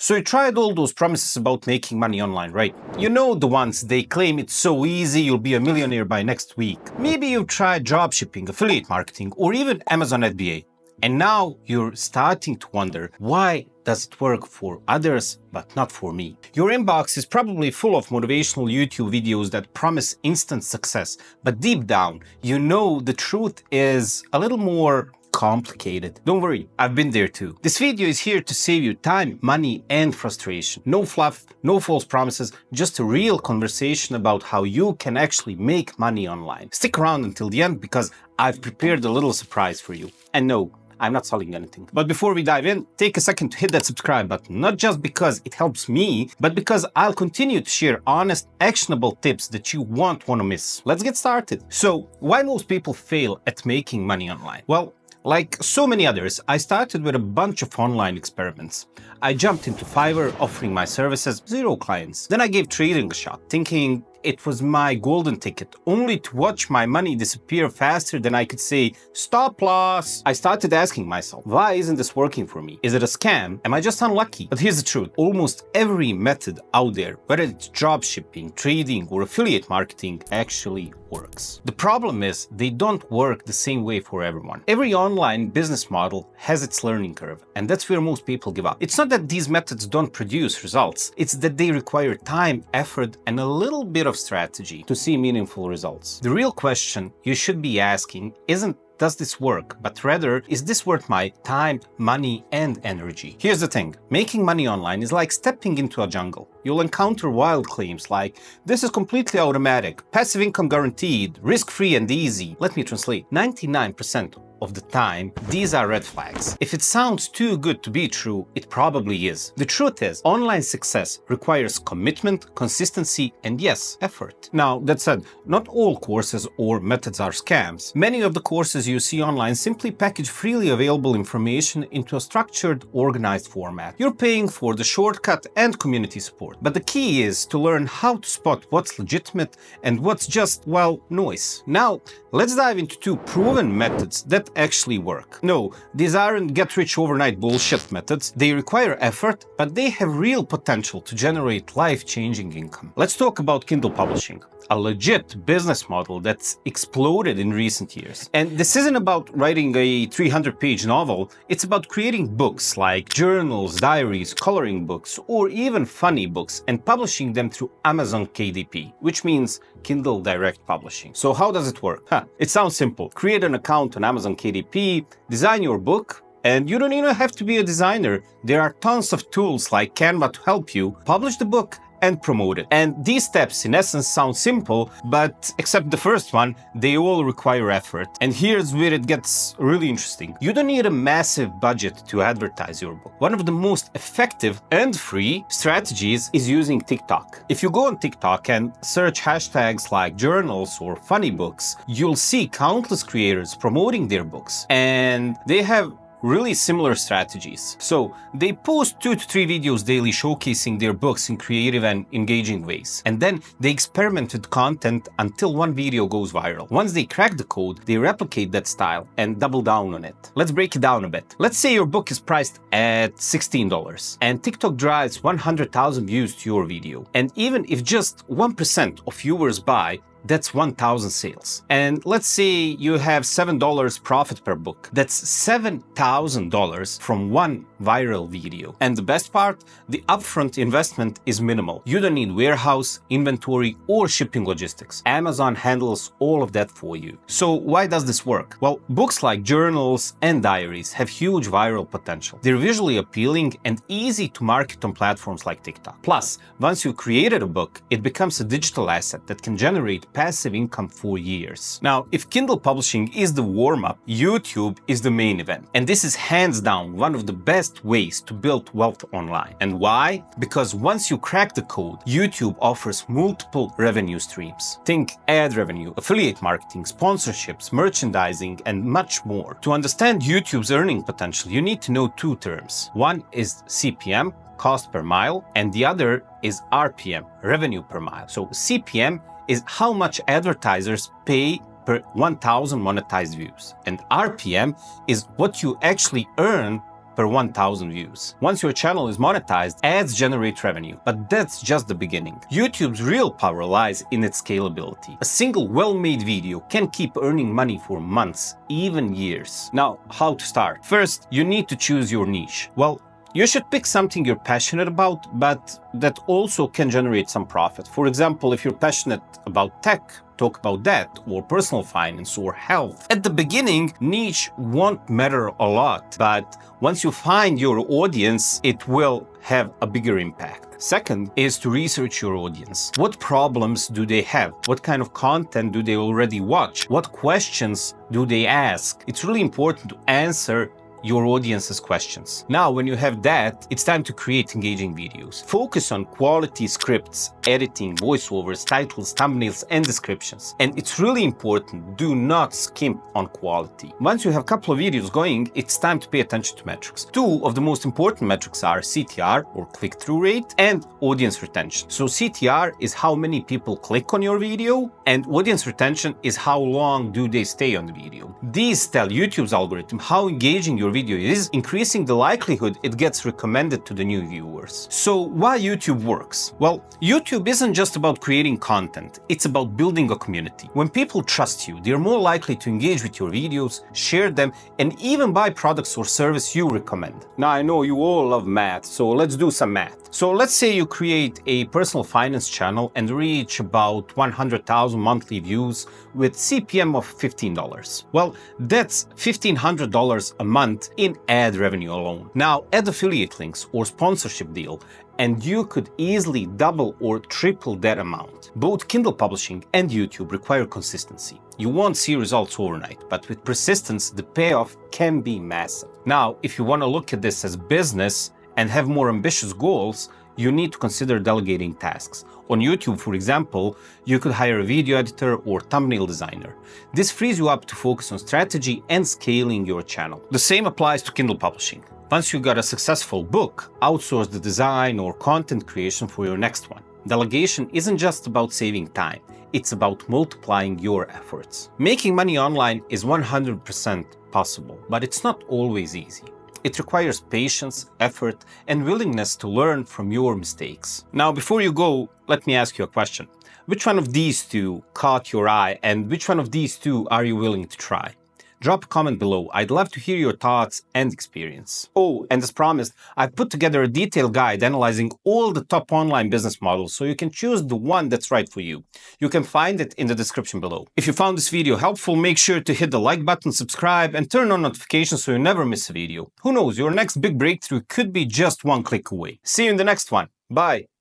So you tried all those promises about making money online, right? You know the ones they claim it's so easy, you'll be a millionaire by next week. Maybe you've tried dropshipping, affiliate marketing, or even Amazon FBA. And now you're starting to wonder, why does it work for others but not for me? Your inbox is probably full of motivational YouTube videos that promise instant success, but deep down, you know the truth is a little more complicated. Don't worry, I've been there too. This video is here to save you time, money, and frustration. No fluff, no false promises, just a real conversation about how you can actually make money online. Stick around until the end because I've prepared a little surprise for you. And no, I'm not selling anything. But before we dive in, take a second to hit that subscribe button, not just because it helps me, but because I'll continue to share honest, actionable tips that you won't want to miss. Let's get started. So, why most people fail at making money online? Well, like so many others, I started with a bunch of online experiments. I jumped into Fiverr offering my services, 0 clients. Then I gave trading a shot, thinking it was my golden ticket, only to watch my money disappear faster than I could say, stop loss. I started asking myself, why isn't this working for me? Is it a scam? Am I just unlucky? But here's the truth, almost every method out there, whether it's dropshipping, trading, or affiliate marketing, actually works. The problem is they don't work the same way for everyone. Every online business model has its learning curve, and that's where most people give up. It's not that these methods don't produce results, it's that they require time, effort, and a little bit of strategy to see meaningful results. The real question you should be asking isn't, does this work? But rather, is this worth my time, money, and energy? Here's the thing, making money online is like stepping into a jungle. You'll encounter wild claims like, this is completely automatic, passive income guaranteed, risk-free and easy. Let me translate, 99% of the time, these are red flags. If it sounds too good to be true, it probably is. The truth is, online success requires commitment, consistency, and yes, effort. Now, that said, not all courses or methods are scams. Many of the courses you see online simply package freely available information into a structured, organized format. You're paying for the shortcut and community support. But the key is to learn how to spot what's legitimate and what's just, well, noise. Now, let's dive into 2 proven methods that actually work. No, these aren't get-rich overnight bullshit methods. They require effort, but they have real potential to generate life-changing income. Let's talk about Kindle publishing, a legit business model that's exploded in recent years. And this isn't about writing a 300-page novel, it's about creating books like journals, diaries, coloring books, or even funny books, and publishing them through Amazon KDP, which means Kindle Direct Publishing. So how does it work? It sounds simple. Create an account on Amazon KDP, design your book, and you don't even have to be a designer. There are tons of tools like Canva to help you publish the book and promote it. And these steps in essence sound simple, but except the first one, they all require effort. And here's where it gets really interesting. You don't need a massive budget to advertise your book. One of the most effective and free strategies is using TikTok. If you go on TikTok and search hashtags like journals or funny books, you'll see countless creators promoting their books. And they have really similar strategies. So they post 2 to 3 videos daily showcasing their books in creative and engaging ways. And then they experiment with content until one video goes viral. Once they crack the code, they replicate that style and double down on it. Let's break it down a bit. Let's say your book is priced at $16 and TikTok drives 100,000 views to your video. And even if just 1% of viewers buy, that's 1,000 sales. And let's say you have $7 profit per book. That's $7,000 from one viral video. And the best part, the upfront investment is minimal. You don't need warehouse, inventory, or shipping logistics. Amazon handles all of that for you. So why does this work? Well, books like journals and diaries have huge viral potential. They're visually appealing and easy to market on platforms like TikTok. Plus, once you've created a book, it becomes a digital asset that can generate passive income for years. Now, if Kindle publishing is the warm-up, YouTube is the main event. And this is hands down one of the best ways to build wealth online. And why? Because once you crack the code, YouTube offers multiple revenue streams. Think ad revenue, affiliate marketing, sponsorships, merchandising, and much more. To understand YouTube's earning potential, you need to know 2 terms. One is CPM, cost per mile, and the other is RPM, revenue per mile. So CPM is how much advertisers pay per 1,000 monetized views. And RPM is what you actually earn per 1,000 views. Once your channel is monetized, ads generate revenue, but that's just the beginning. YouTube's real power lies in its scalability. A single well-made video can keep earning money for months, even years. Now, how to start? First, you need to choose your niche. Well, you should pick something you're passionate about, but that also can generate some profit. For example, if you're passionate about tech, talk about that, or personal finance or health. At the beginning, niche won't matter a lot, but once you find your audience, it will have a bigger impact. Second is to research your audience. What problems do they have? What kind of content do they already watch? What questions do they ask? It's really important to answer your audience's questions. Now, when you have that, it's time to create engaging videos. Focus on quality scripts, editing, voiceovers, titles, thumbnails, and descriptions. And it's really important, do not skimp on quality. Once you have a couple of videos going, it's time to pay attention to metrics. Two of the most important metrics are CTR, or click-through rate, and audience retention. So CTR is how many people click on your video, and audience retention is how long do they stay on the video. These tell YouTube's algorithm how engaging your video is, increasing the likelihood it gets recommended to the new viewers. So why YouTube works? Well, YouTube isn't just about creating content, it's about building a community. When people trust you, they're more likely to engage with your videos, share them, and even buy products or service you recommend. Now, I know you all love math, so let's do some math. So let's say you create a personal finance channel and reach about 100,000 monthly views with CPM of $15. Well, that's $1,500 a month in ad revenue alone. Now, add affiliate links or sponsorship deal, and you could easily double or triple that amount. Both Kindle publishing and YouTube require consistency. You won't see results overnight, but with persistence, the payoff can be massive. Now, if you want to look at this as business and have more ambitious goals, you need to consider delegating tasks. On YouTube, for example, you could hire a video editor or thumbnail designer. This frees you up to focus on strategy and scaling your channel. The same applies to Kindle publishing. Once you got a successful book, outsource the design or content creation for your next one. Delegation isn't just about saving time, it's about multiplying your efforts. Making money online is 100% possible, but it's not always easy. It requires patience, effort, and willingness to learn from your mistakes. Now, before you go, let me ask you a question. Which one of these two caught your eye, and which one of these two are you willing to try? Drop a comment below. I'd love to hear your thoughts and experience. Oh, and as promised, I've put together a detailed guide analyzing all the top online business models so you can choose the one that's right for you. You can find it in the description below. If you found this video helpful, make sure to hit the like button, subscribe, and turn on notifications so you never miss a video. Who knows, your next big breakthrough could be just one click away. See you in the next one. Bye.